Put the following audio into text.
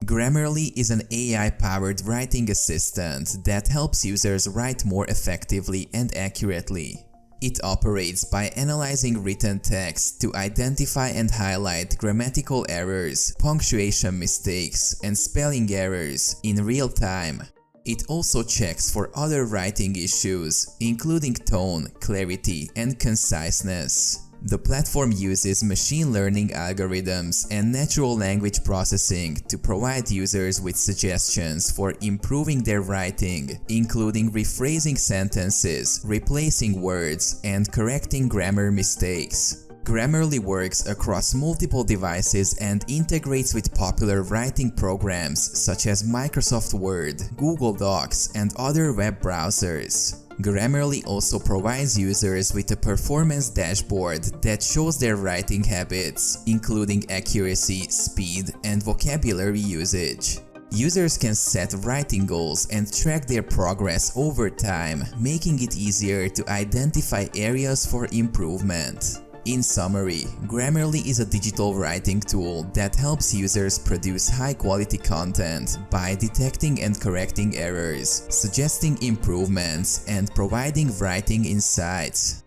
Grammarly is an AI-powered writing assistant that helps users write more effectively and accurately. It operates by analyzing written text to identify and highlight grammatical errors, punctuation mistakes, and spelling errors in real time. It also checks for other writing issues, including tone, clarity, and conciseness. The platform uses machine learning algorithms and natural language processing to provide users with suggestions for improving their writing, including rephrasing sentences, replacing words, and correcting grammar mistakes. Grammarly works across multiple devices and integrates with popular writing programs such as Microsoft Word, Google Docs, and other web browsers. Grammarly also provides users with a performance dashboard that shows their writing habits, including accuracy, speed, and vocabulary usage. Users can set writing goals and track their progress over time, making it easier to identify areas for improvement. In summary, Grammarly is a digital writing tool that helps users produce high-quality content by detecting and correcting errors, suggesting improvements, and providing writing insights.